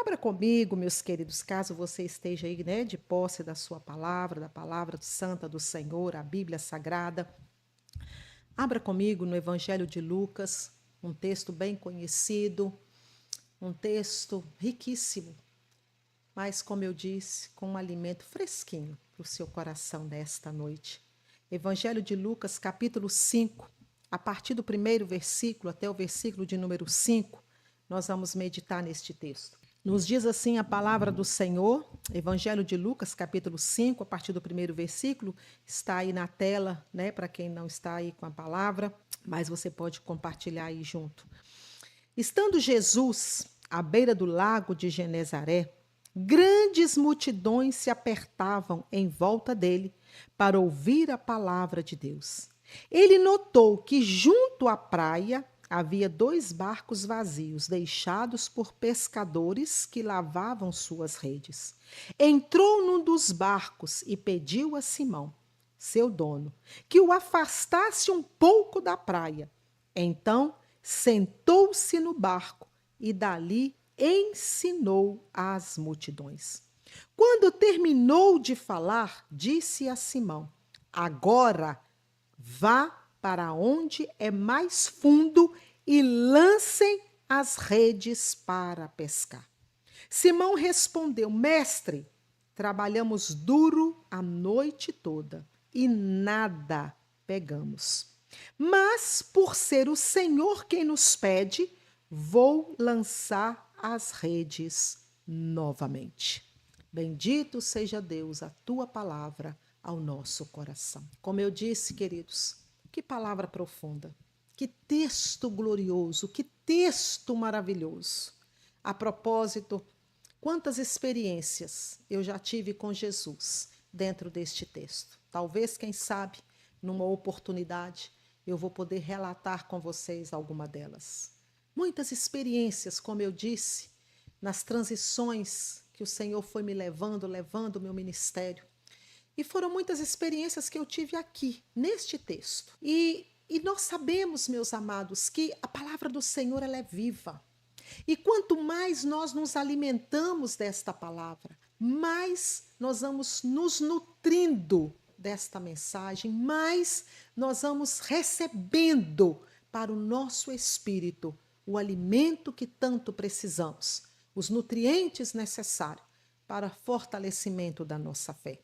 Abra comigo, meus queridos, caso você esteja aí, né, de posse da sua palavra, da palavra santa do Senhor, a Bíblia Sagrada. Abra comigo no Evangelho de Lucas, um texto bem conhecido, um texto riquíssimo, mas, como eu disse, com um alimento fresquinho para o seu coração nesta noite. Evangelho de Lucas, capítulo 5, a partir do primeiro versículo até o versículo de número 5, nós vamos meditar neste texto. Nos diz assim a palavra do Senhor, Evangelho de Lucas, capítulo 5, a partir do primeiro versículo, está aí na tela, né, para quem não está aí com a palavra, mas você pode compartilhar aí junto. Estando Jesus à beira do lago de Genezaré, grandes multidões se apertavam em volta dele para ouvir a palavra de Deus. Ele notou que junto à praia havia 2 barcos vazios, deixados por pescadores que lavavam suas redes. Entrou num dos barcos e pediu a Simão, seu dono, que o afastasse um pouco da praia. Então, sentou-se no barco e dali ensinou às multidões. Quando terminou de falar, disse a Simão: agora vá para onde é mais fundo e lancem as redes para pescar. Simão respondeu: mestre, trabalhamos duro a noite toda e nada pegamos. Mas, por ser o Senhor quem nos pede, vou lançar as redes novamente. Bendito seja Deus, a tua palavra ao nosso coração. Como eu disse, queridos, que palavra profunda, que texto glorioso, que texto maravilhoso. A propósito, quantas experiências eu já tive com Jesus dentro deste texto. Talvez, quem sabe, numa oportunidade, eu vou poder relatar com vocês alguma delas. Muitas experiências, como eu disse, nas transições que o Senhor foi me levando o meu ministério. E foram muitas experiências que eu tive aqui, neste texto. E nós sabemos, meus amados, que a palavra do Senhor ela é viva. E quanto mais nós nos alimentamos desta palavra, mais nós vamos nos nutrindo desta mensagem, mais nós vamos recebendo para o nosso espírito o alimento que tanto precisamos, os nutrientes necessários para fortalecimento da nossa fé.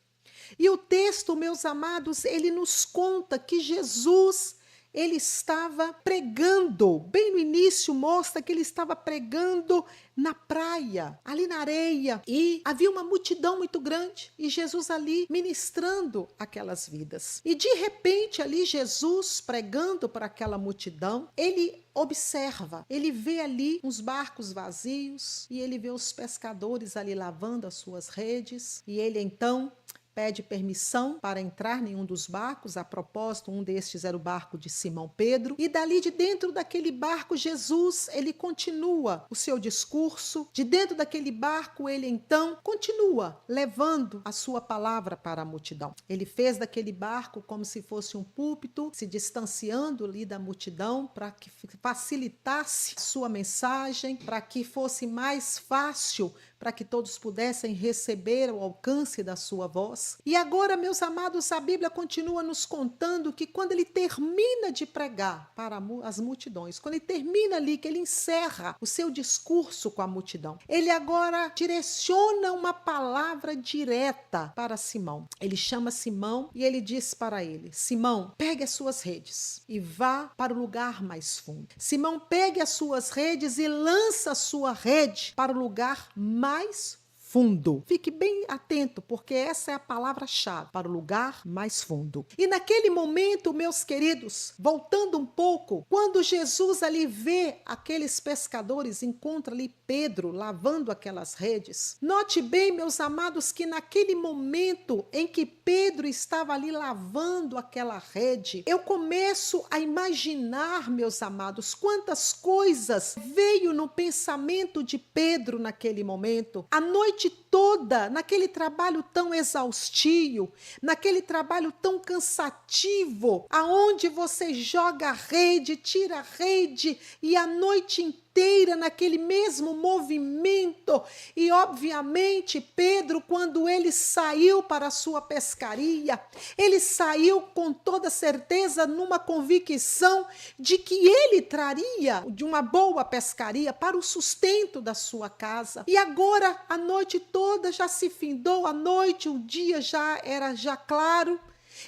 E o texto, meus amados, ele nos conta que Jesus, ele estava pregando, bem no início mostra que ele estava pregando na praia, ali na areia, e havia uma multidão muito grande, e Jesus ali ministrando aquelas vidas. E de repente ali Jesus pregando para aquela multidão, ele observa, ele vê ali uns barcos vazios, e ele vê os pescadores ali lavando as suas redes, e ele então pede permissão para entrar em um dos barcos. A propósito, um destes era o barco de Simão Pedro. E dali de dentro daquele barco, Jesus, ele continua o seu discurso. De dentro daquele barco, ele então continua levando a sua palavra para a multidão. Ele fez daquele barco como se fosse um púlpito, se distanciando ali da multidão para que facilitasse a sua mensagem, para que fosse mais fácil, para que todos pudessem receber o alcance da sua voz. E agora, meus amados, a Bíblia continua nos contando que quando ele termina de pregar para as multidões, quando ele termina ali, que ele encerra o seu discurso com a multidão, ele agora direciona uma palavra direta para Simão. Ele chama Simão e ele diz para ele: Simão, pegue as suas redes e vá para o lugar mais fundo. Simão, pegue as suas redes e lança a sua rede para o lugar mais fundo. Fique bem atento, porque essa é a palavra-chave, para o lugar mais fundo. E naquele momento, meus queridos, voltando um pouco, quando Jesus ali vê aqueles pescadores, encontra ali Pedro lavando aquelas redes. Note bem, meus amados, que naquele momento em que Pedro estava ali lavando aquela rede, eu começo a imaginar, meus amados, quantas coisas veio no pensamento de Pedro naquele momento. A noite toda, naquele trabalho tão exaustivo, naquele trabalho tão cansativo, aonde você joga a rede, tira a rede e a noite inteira inteira naquele mesmo movimento. E obviamente Pedro, quando ele saiu para a sua pescaria, ele saiu com toda certeza numa convicção de que ele traria de uma boa pescaria para o sustento da sua casa. E agora a noite toda já se findou, a noite, o dia já era claro.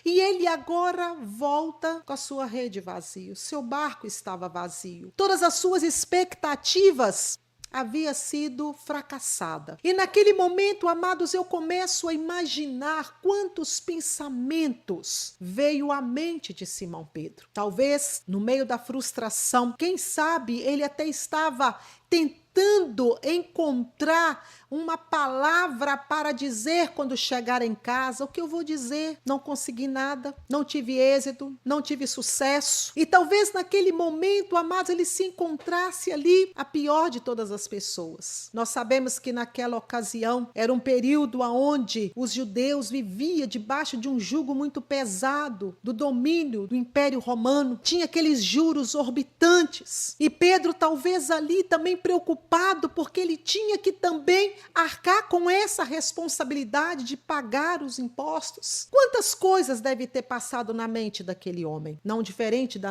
E ele agora volta com a sua rede vazia, o seu barco estava vazio. Todas as suas expectativas havia sido fracassada. E naquele momento, amados, eu começo a imaginar quantos pensamentos veio à mente de Simão Pedro. Talvez no meio da frustração, quem sabe ele até estava tentando encontrar uma palavra para dizer quando chegar em casa. O que eu vou dizer? Não consegui nada, não tive êxito, não tive sucesso. E talvez naquele momento, amados, ele se encontrasse ali a pior de todas as pessoas. Nós sabemos que naquela ocasião era um período onde os judeus viviam debaixo de um jugo muito pesado do domínio do Império Romano. Tinha aqueles juros orbitantes. E Pedro talvez ali também preocupado porque ele tinha que também arcar com essa responsabilidade de pagar os impostos. Quantas coisas devem ter passado na mente daquele homem? Não diferente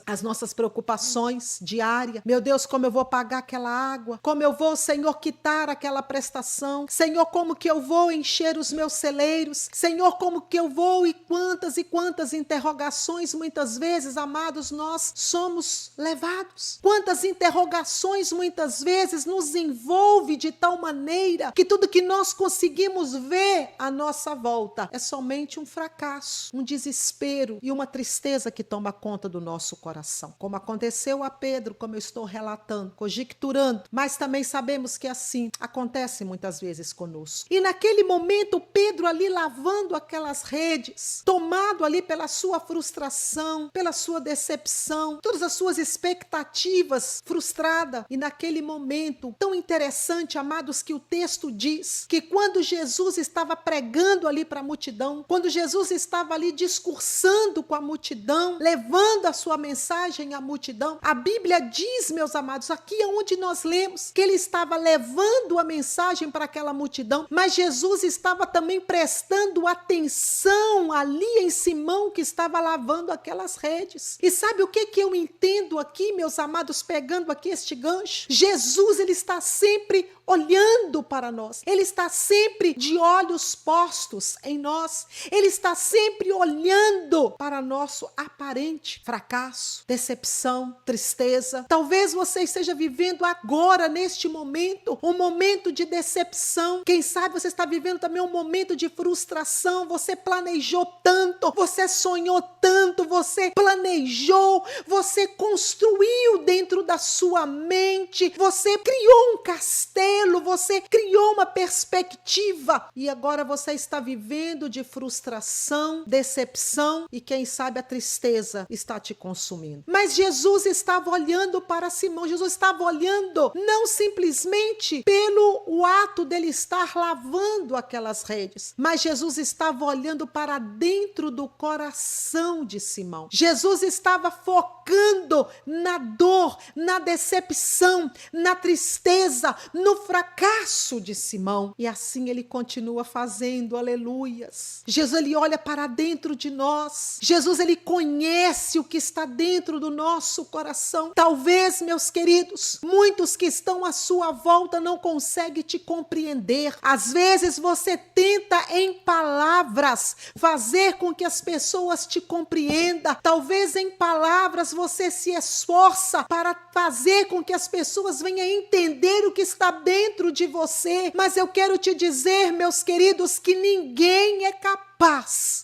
as nossas preocupações diárias. Meu Deus, como eu vou pagar aquela água? Como eu vou, Senhor, quitar aquela prestação? Senhor, como que eu vou encher os meus celeiros? Senhor, como que eu vou? E quantas interrogações muitas vezes, amados, nós somos levados. Quantas interrogações muitas vezes nos envolve de tal maneira que tudo que nós conseguimos ver à nossa volta é somente um fracasso, um desespero e uma tristeza que toma conta do nosso coração. Como aconteceu a Pedro, como eu estou relatando, conjecturando, mas também sabemos que assim acontece muitas vezes conosco. E naquele momento, Pedro ali lavando aquelas redes, tomado ali pela sua frustração, pela sua decepção, todas as suas expectativas frustradas. E naquele momento tão interessante, amados, que o texto diz que quando Jesus estava pregando ali para a multidão, quando Jesus estava ali discursando com a multidão, levando a sua mensagem à multidão, a Bíblia diz, meus amados, aqui é onde nós lemos, que ele estava levando a mensagem para aquela multidão, mas Jesus estava também prestando atenção ali em Simão, que estava lavando aquelas redes. E sabe o que eu entendo aqui, meus amados, pegando aqui este gancho? Jesus, ele está sempre olhando para nós. Ele está sempre de olhos postos em nós. Ele está sempre olhando para nosso aparente fracasso, decepção, tristeza. Talvez você esteja vivendo agora, neste momento, um momento de decepção. Quem sabe você está vivendo também um momento de frustração. Você planejou tanto, você sonhou tanto, você planejou, você construiu dentro da sua mente, você criou um castelo, você criou uma perspectiva e agora você está vivendo de frustração, decepção e quem sabe a tristeza está te consumindo. Mas Jesus estava olhando para Simão, Jesus estava olhando não simplesmente pelo o ato dele estar lavando aquelas redes, mas Jesus estava olhando para dentro do coração de Simão. Jesus estava focando na dor, na decepção, na tristeza, no fracasso de Simão. E assim ele continua fazendo, aleluias. Jesus, ele olha para dentro de nós. Jesus, ele conhece o que está dentro do nosso coração. Talvez, meus queridos, muitos que estão à sua volta não conseguem te compreender. Às vezes você tenta em palavras fazer com que as pessoas te compreendam. Talvez em palavras você se esforça para fazer com que as pessoas venham entender o que está dentro de você. Mas eu quero te dizer, meus queridos, que ninguém é capaz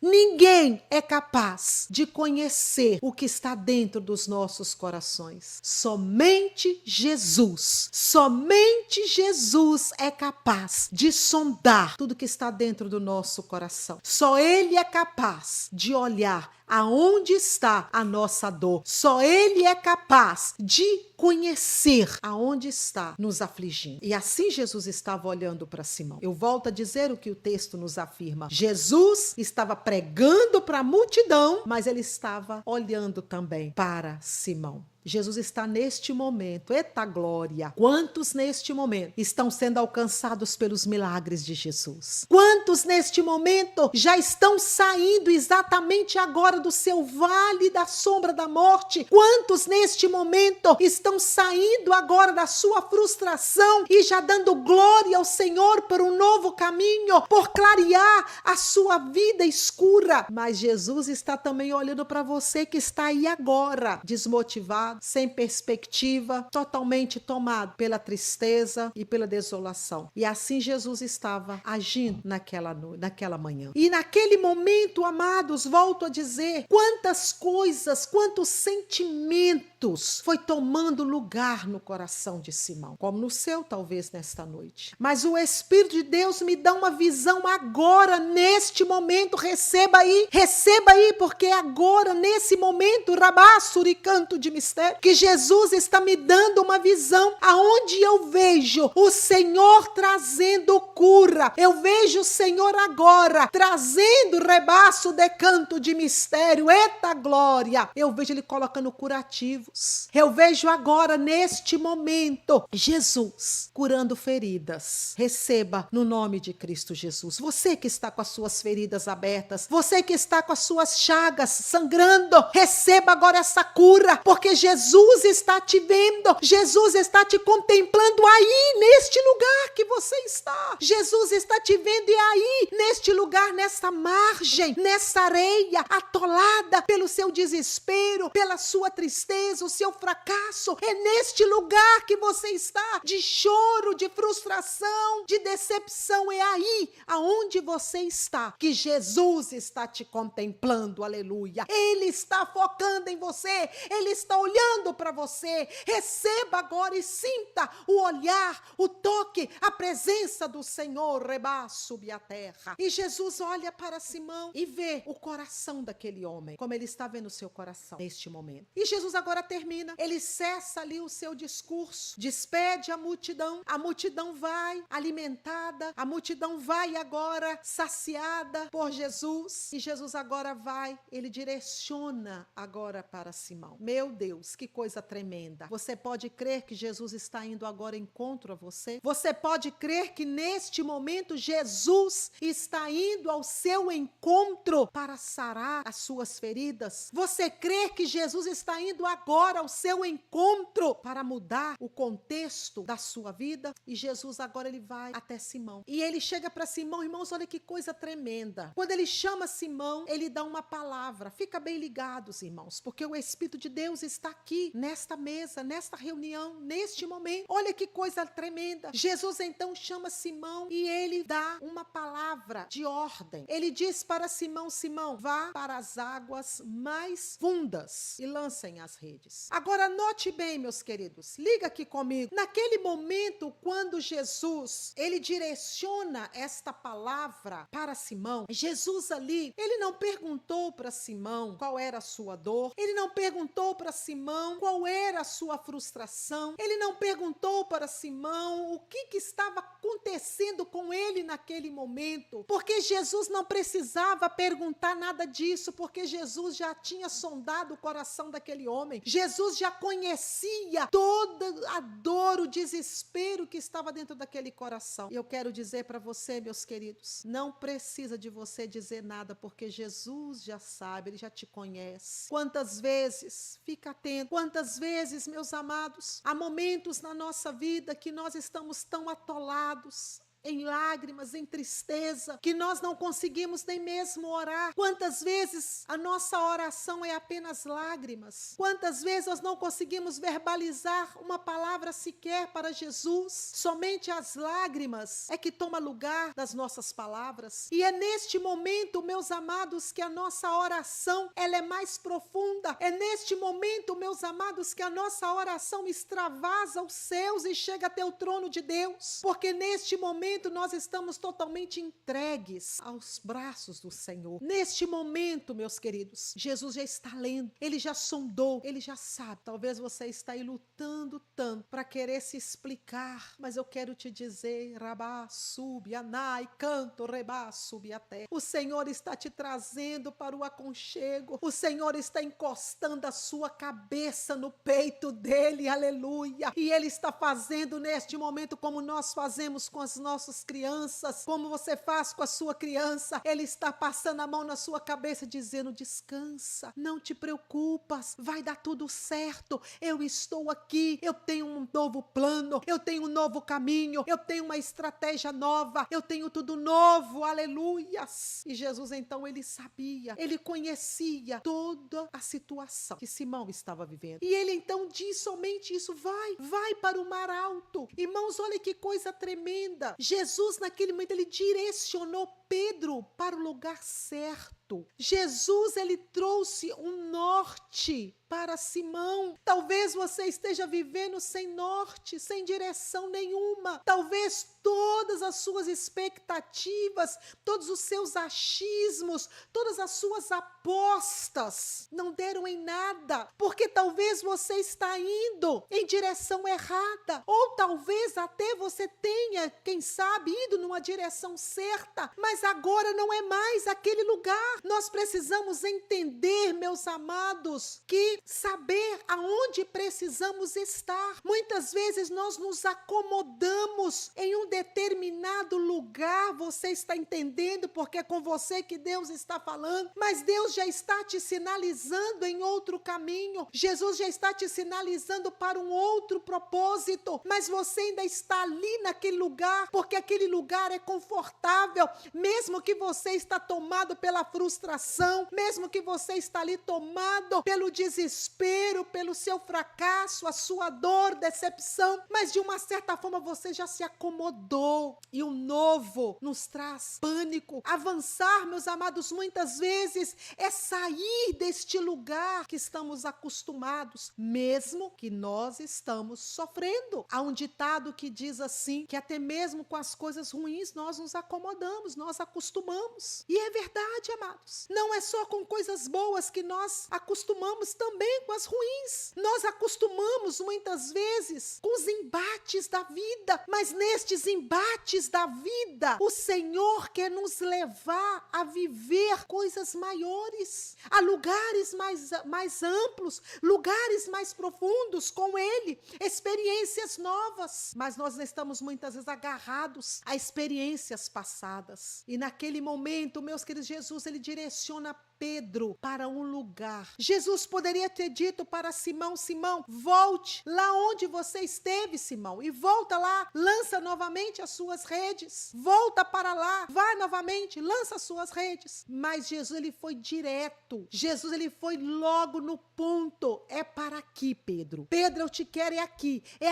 de conhecer o que está dentro dos nossos corações. Somente Jesus é capaz de sondar tudo que está dentro do nosso coração. Só Ele é capaz de olhar aonde está a nossa dor. Só Ele é capaz de conhecer aonde está nos afligindo. E assim Jesus estava olhando para Simão. Eu volto a dizer o que o texto nos afirma. Jesus estava pregando para a multidão, mas ele estava olhando também para Simão. Jesus está neste momento, eita glória! Quantos neste momento estão sendo alcançados pelos milagres de Jesus? Quantos neste momento já estão saindo exatamente agora do seu vale da sombra da morte? Quantos neste momento estão saindo agora da sua frustração e já dando glória ao Senhor por um novo caminho, por clarear a sua vida escura? Mas Jesus está também olhando para você que está aí agora, desmotivado, sem perspectiva, totalmente tomado pela tristeza e pela desolação. E assim Jesus estava agindo naquela manhã. E naquele momento, amados, volto a dizer, quantas coisas, quantos sentimentos foi tomando lugar no coração de Simão, como no seu talvez nesta noite. Mas o Espírito de Deus me dá uma visão agora, neste momento, receba aí, porque agora, nesse momento, rabassuri, canto de mistério, que Jesus está me dando uma visão aonde eu vejo o Senhor trazendo cura. Eu vejo o Senhor agora trazendo rebaço de canto de mistério. Eita glória! Eu vejo Ele colocando curativos. Eu vejo agora, neste momento, Jesus curando feridas. Receba no nome de Cristo Jesus. Você que está com as suas feridas abertas, você que está com as suas chagas sangrando, receba agora essa cura, porque Jesus está te vendo, Jesus está te contemplando aí, neste lugar que você está. Jesus está te vendo e aí, neste lugar, nessa margem, nessa areia, atolada pelo seu desespero, pela sua tristeza, o seu fracasso. É neste lugar que você está, de choro, de frustração, de decepção. É aí, aonde você está, que Jesus está te contemplando, aleluia. Ele está focando em você, Ele está olhando para você. Receba agora e sinta o olhar, o toque, a presença do Senhor, subir a terra. E Jesus olha para Simão e vê o coração daquele homem, como ele está vendo o seu coração neste momento. E Jesus agora termina, ele cessa ali o seu discurso, despede a multidão vai alimentada, a multidão vai agora saciada por Jesus, e Jesus agora vai, ele direciona agora para Simão. Meu Deus, que coisa tremenda. Você pode crer que Jesus está indo agora em encontro a você? Você pode crer que neste momento Jesus está indo ao seu encontro para sarar as suas feridas? Você crê que Jesus está indo agora ao seu encontro para mudar o contexto da sua vida? E Jesus agora ele vai até Simão. E ele chega para Simão, irmãos, olha que coisa tremenda. Quando ele chama Simão, ele dá uma palavra. Fica bem ligados, irmãos, porque o Espírito de Deus está aqui, nesta mesa, nesta reunião, neste momento. Olha que coisa tremenda. Jesus então chama Simão e ele dá uma palavra de ordem. Ele diz para Simão: Simão, vá para as águas mais fundas e lancem as redes. Agora note bem, meus queridos, liga aqui comigo. Naquele momento, quando Jesus, ele direciona esta palavra para Simão, Jesus ali, ele não perguntou para Simão qual era a sua dor, ele não perguntou para Simão qual era a sua frustração, ele não perguntou para Simão o que estava acontecendo com ele naquele momento, porque Jesus não precisava perguntar nada disso, porque Jesus já tinha sondado o coração daquele homem. Jesus já conhecia toda a dor, o desespero que estava dentro daquele coração. E eu quero dizer para você, meus queridos, não precisa de você dizer nada, porque Jesus já sabe, ele já te conhece. Quantas vezes, fica atento, quantas vezes, meus amados, há momentos na nossa vida que nós estamos tão atolados em lágrimas, em tristeza, que nós não conseguimos nem mesmo orar. Quantas vezes a nossa oração é apenas lágrimas? Quantas vezes nós não conseguimos verbalizar uma palavra sequer para Jesus? Somente as lágrimas é que toma lugar das nossas palavras. E é neste momento, meus amados, que a nossa oração ela é mais profunda. É neste momento, meus amados, que a nossa oração extravasa os céus e chega até o trono de Deus. Porque neste momento momento nós estamos totalmente entregues aos braços do Senhor. Neste momento, meus queridos, Jesus já está lendo, ele já sondou, ele já sabe. Talvez você está aí lutando tanto para querer se explicar, mas eu quero te dizer, Rabá, sube, anai, canto, rebá, sube até. O Senhor está te trazendo para o aconchego, o Senhor está encostando a sua cabeça no peito dele, aleluia, e ele está fazendo neste momento como nós fazemos com as nossas crianças, como você faz com a sua criança, ele está passando a mão na sua cabeça dizendo, descansa, não te preocupas, vai dar tudo certo, eu estou aqui, eu tenho um novo plano, eu tenho um novo caminho, eu tenho uma estratégia nova, eu tenho tudo novo, aleluias. E Jesus então ele sabia, ele conhecia toda a situação que Simão estava vivendo, e ele então diz somente isso, vai para o mar alto. Irmãos, olha que coisa tremenda, Jesus naquele momento ele direcionou Pedro para o lugar certo. Jesus, ele trouxe um norte para Simão. Talvez você esteja vivendo sem norte, sem direção nenhuma. Talvez todas as suas expectativas, todos os seus achismos, todas as suas apostas não deram em nada, porque talvez você está indo em direção errada, ou talvez até você tenha, quem sabe, ido numa direção certa, mas agora não é mais aquele lugar. Nós precisamos entender, meus amados, que saber aonde precisamos estar. Muitas vezes nós nos acomodamos em um determinado lugar, você está entendendo, porque é com você que Deus está falando, mas Deus já está te sinalizando em outro caminho, Jesus já está te sinalizando para um outro propósito, mas você ainda está ali naquele lugar, porque aquele lugar é confortável, mesmo que você está tomado pela frustração, mesmo que você está ali tomado pelo desespero, pelo seu fracasso, a sua dor, decepção, mas de uma certa forma você já se acomodou, e o novo nos traz pânico. Avançar, meus amados, muitas vezes é sair deste lugar que estamos acostumados, mesmo que nós estamos sofrendo. Há um ditado que diz assim, que até mesmo com as coisas ruins nós nos acomodamos, nós acostumamos. E é verdade, amados. Não é só com coisas boas que nós acostumamos, também com as ruins. Nós acostumamos muitas vezes com os embates da vida, mas nestes embates da vida, o Senhor quer nos levar a viver coisas maiores, a lugares mais amplos, lugares mais profundos com Ele, experiências novas. Mas nós estamos muitas vezes agarrados a experiências passadas. E naquele momento, meus queridos, Jesus, ele direciona Pedro para um lugar. Jesus poderia ter dito para Simão, Simão, volte lá onde você esteve, Simão, e volta lá, lança novamente as suas redes, volta para lá, vai novamente, lança as suas redes. Mas Jesus, ele foi direto, Jesus, ele foi logo no ponto, é para aqui, Pedro. Pedro, eu te quero, é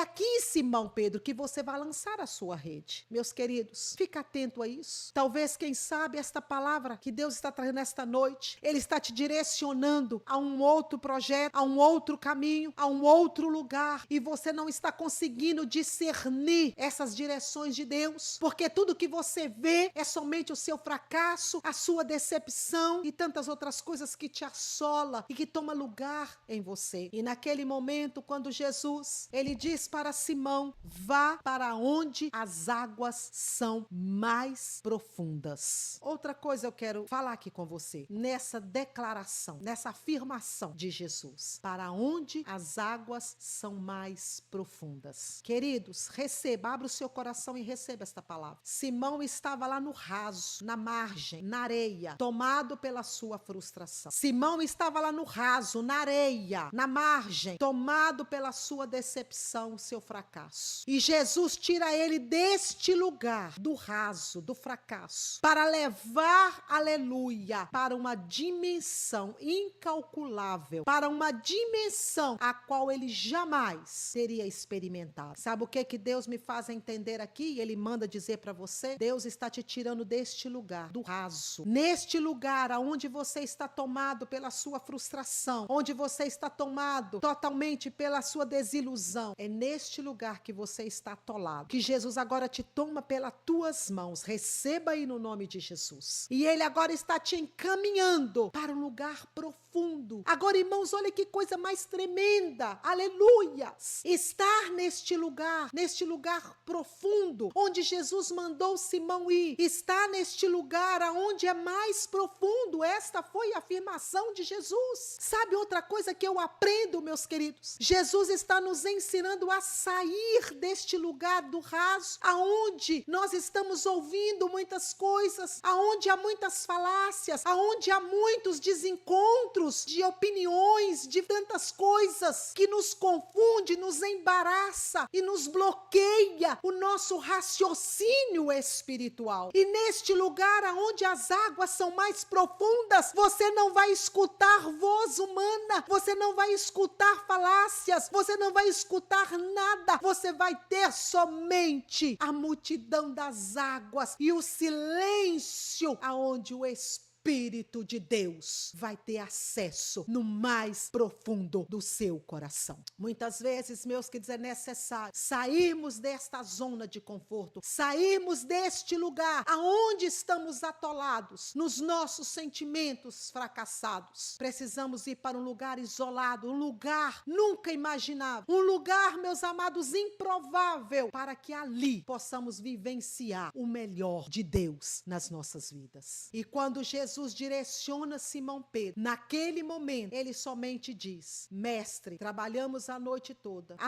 aqui, Simão, Pedro, que você vai lançar a sua rede. Meus queridos, fica atento a isso. Talvez, quem sabe, esta palavra que Deus está trazendo esta noite, Ele está te direcionando a um outro projeto, a um outro caminho, a um outro lugar, e você não está conseguindo discernir essas direções de Deus, porque tudo que você vê é somente o seu fracasso, a sua decepção e tantas outras coisas que te assola e que toma lugar em você. E naquele momento, quando Jesus, ele diz para Simão, vá para onde as águas são mais profundas. Outra coisa eu quero falar aqui com você, nessa declaração, nessa afirmação de Jesus, para onde as águas são mais profundas. Queridos, receba, abra o seu coração e receba esta palavra. Simão estava lá no raso, na margem, na areia, tomado pela sua frustração. Simão estava lá no raso, na areia, na margem, tomado pela sua decepção, o seu fracasso. E Jesus tira ele deste lugar, do raso, do fracasso, para levar, aleluia, para uma dimensão incalculável, para uma dimensão a qual ele jamais teria experimentado. Sabe o que Deus me faz entender aqui? Ele manda dizer para você: Deus está te tirando deste lugar, do raso. Neste lugar aonde você está tomado pela sua frustração, onde você está tomado totalmente pela sua desilusão, é neste lugar que você está atolado, que Jesus agora te toma pelas tuas mãos. Receba aí no nome de Jesus. E ele agora está te encaminhando para um lugar profundo. Agora, irmãos, olha que coisa mais tremenda. Aleluias! Estar neste lugar profundo, onde Jesus mandou Simão ir, está neste lugar aonde é mais profundo. Esta foi a afirmação de Jesus. Sabe outra coisa que eu aprendo, meus queridos? Jesus está nos ensinando a sair deste lugar do raso, aonde nós estamos ouvindo muitas coisas, aonde há muitas falácias, aonde há muitos desencontros de opiniões, de tantas coisas que nos confunde, nos embaraça e nos bloqueia o nosso raciocínio espiritual. E neste lugar aonde as águas são mais profundas, você não vai escutar voz humana, você não vai escutar falácias, você não vai escutar nada, você vai ter somente a multidão das águas e o silêncio aonde o Espírito de Deus vai ter acesso no mais profundo do seu coração. Muitas vezes, meus queridos, é necessário sairmos desta zona de conforto, sairmos deste lugar aonde estamos atolados, nos nossos sentimentos fracassados. Precisamos ir para um lugar isolado, um lugar nunca imaginável, um lugar, meus amados, improvável, para que ali possamos vivenciar o melhor de Deus nas nossas vidas. E quando Jesus direciona Simão Pedro, naquele momento, ele somente diz: Mestre, trabalhamos a noite toda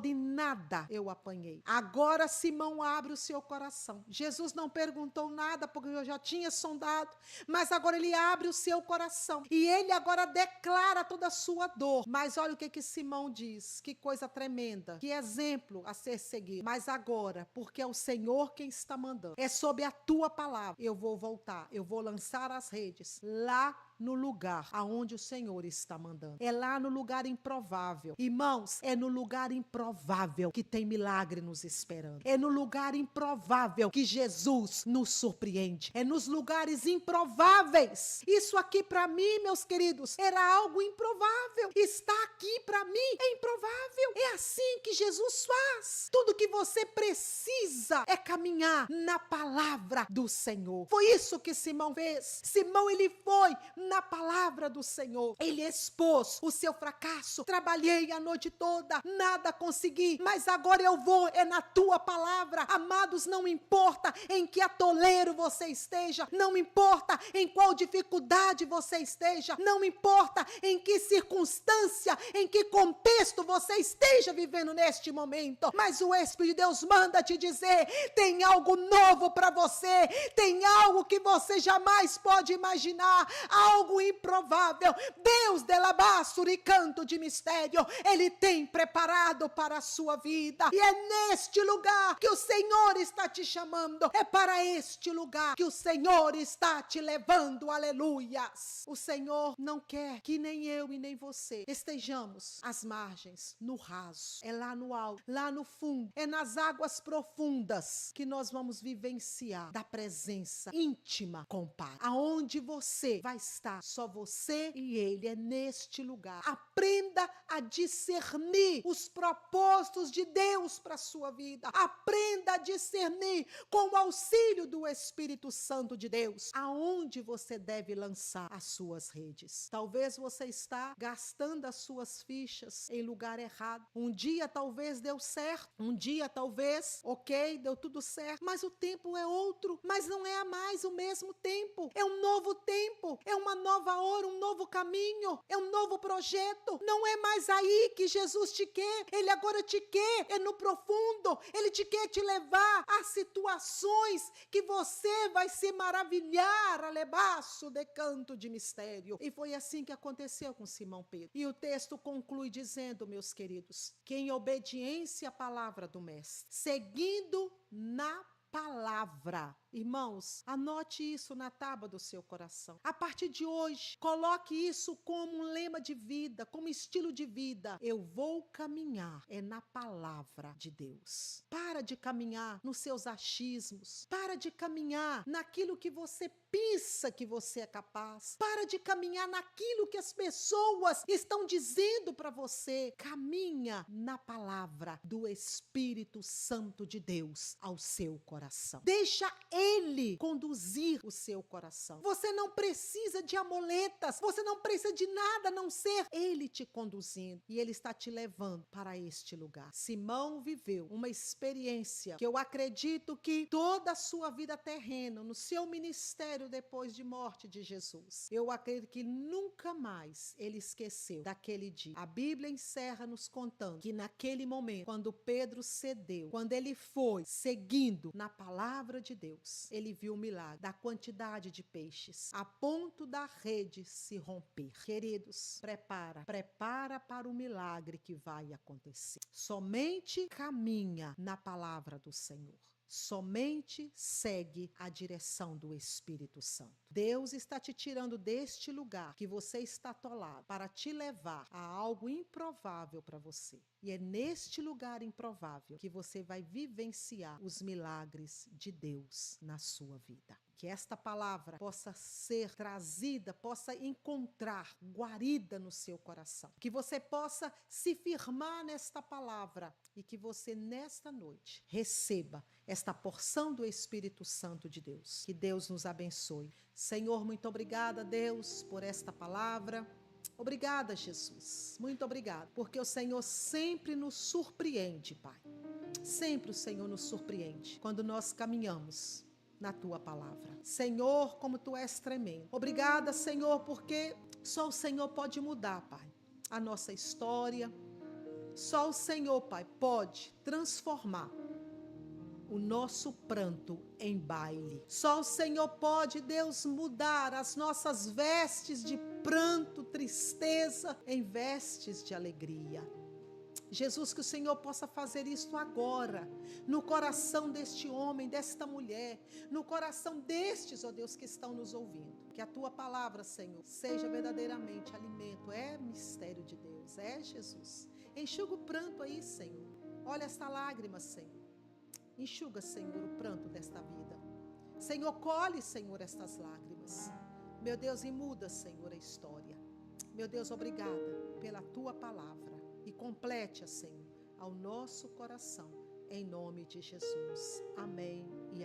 e nada eu apanhei. Agora Simão abre o seu coração. Jesus não perguntou nada, porque eu já tinha sondado, mas agora ele abre o seu coração e ele agora declara toda a sua dor. Mas olha o que Simão diz, que coisa tremenda, que exemplo a ser seguido. Mas agora, porque é o Senhor quem está mandando, é sob a tua palavra, eu vou voltar, eu vou lançar as redes lá no lugar aonde o Senhor está mandando. É lá no lugar improvável. Irmãos, é no lugar improvável que tem milagre nos esperando. É no lugar improvável que Jesus nos surpreende. É nos lugares improváveis. Isso aqui para mim, meus queridos, era algo improvável. Está aqui para mim é improvável. É assim que Jesus faz. Tudo que você precisa é caminhar na palavra do Senhor. Foi isso que Simão fez. Simão, ele foi na palavra do Senhor. Ele expôs o seu fracasso. Trabalhei a noite toda, nada consegui, mas agora eu vou, é na tua palavra. Amados, não importa em que atoleiro você esteja, não importa em qual dificuldade você esteja, não importa em que circunstância, em que contexto você esteja vivendo neste momento, mas o Espírito de Deus manda te dizer: tem algo novo para você, tem algo que você jamais pode imaginar, algo improvável. Deus de labaço e canto de mistério, Ele tem preparado para a sua vida, e é neste lugar que o Senhor está te chamando, é para este lugar que o Senhor está te levando. Aleluias! O Senhor não quer que nem eu e nem você estejamos às margens, no raso. É lá no alto, lá no fundo, é nas águas profundas que nós vamos vivenciar da presença íntima com o Pai, aonde você vai estar, só você e Ele. É neste lugar. Aprenda a discernir os propósitos de Deus para a sua vida. Aprenda a discernir, com o auxílio do Espírito Santo de Deus, aonde você deve lançar as suas redes. Talvez você está gastando as suas fichas em lugar errado. Um dia talvez deu certo, um dia talvez, ok, deu tudo certo, mas o tempo é outro, mas não é mais o mesmo tempo. É um novo tempo, é uma nova hora, um novo caminho, é um novo projeto. Não é mais aí que Jesus te quer. Ele agora te quer, é no profundo. Ele te quer te levar a situações que você vai se maravilhar, alebaço de canto de mistério. E foi assim que aconteceu com Simão Pedro. E o texto conclui dizendo, meus queridos, que em obediência à palavra do Mestre, seguindo na palavra palavra. Irmãos, anote isso na tábua do seu coração. A partir de hoje, coloque isso como um lema de vida, como estilo de vida. Eu vou caminhar na palavra de Deus. Para de caminhar nos seus achismos. Para de caminhar naquilo que você pensa que você é capaz. Para de caminhar naquilo que as pessoas estão dizendo para você. Caminha na palavra do Espírito Santo de Deus ao seu coração. Deixa Ele conduzir o seu coração. Você não precisa de amuletas, você não precisa de nada a não ser Ele te conduzindo. E Ele está te levando para este lugar. Simão viveu uma experiência que eu acredito que toda a sua vida terrena, no seu ministério depois de morte de Jesus, eu acredito que nunca mais ele esqueceu daquele dia. A Bíblia encerra nos contando que naquele momento, quando Pedro cedeu, quando ele foi seguindo na palavra de Deus, ele viu o milagre da quantidade de peixes, a ponto da rede se romper. Queridos, prepara para o milagre que vai acontecer. Somente caminha na palavra do Senhor. Somente segue a direção do Espírito Santo. Deus está te tirando deste lugar que você está atolado para te levar a algo improvável para você. E é neste lugar improvável que você vai vivenciar os milagres de Deus na sua vida. Que esta palavra possa ser trazida, possa encontrar guarida no seu coração. Que você possa se firmar nesta palavra e que você, nesta noite, receba esta porção do Espírito Santo de Deus. Que Deus nos abençoe. Senhor, muito obrigada, Deus, por esta palavra. Obrigada, Jesus. Muito obrigada, porque o Senhor sempre nos surpreende, Pai. Sempre o Senhor nos surpreende quando nós caminhamos na tua palavra. Senhor, como tu és tremendo. Obrigada, Senhor, porque só o Senhor pode mudar, Pai, a nossa história. Só o Senhor, Pai, pode transformar o nosso pranto em baile. Só o Senhor pode, Deus, mudar as nossas vestes de pranto, tristeza, em vestes de alegria. Jesus, que o Senhor possa fazer isto agora, no coração deste homem, desta mulher, no coração destes, ó Deus, que estão nos ouvindo. Que a tua palavra, Senhor, seja verdadeiramente alimento, é mistério de Deus, é Jesus. Enxuga o pranto aí, Senhor. Olha esta lágrima, Senhor. Enxuga, Senhor, o pranto desta vida. Senhor, colhe, Senhor, estas lágrimas. Meu Deus, e muda, Senhor, a história. Meu Deus, obrigada pela tua palavra. E complete-a, Senhor, ao nosso coração, em nome de Jesus. Amém e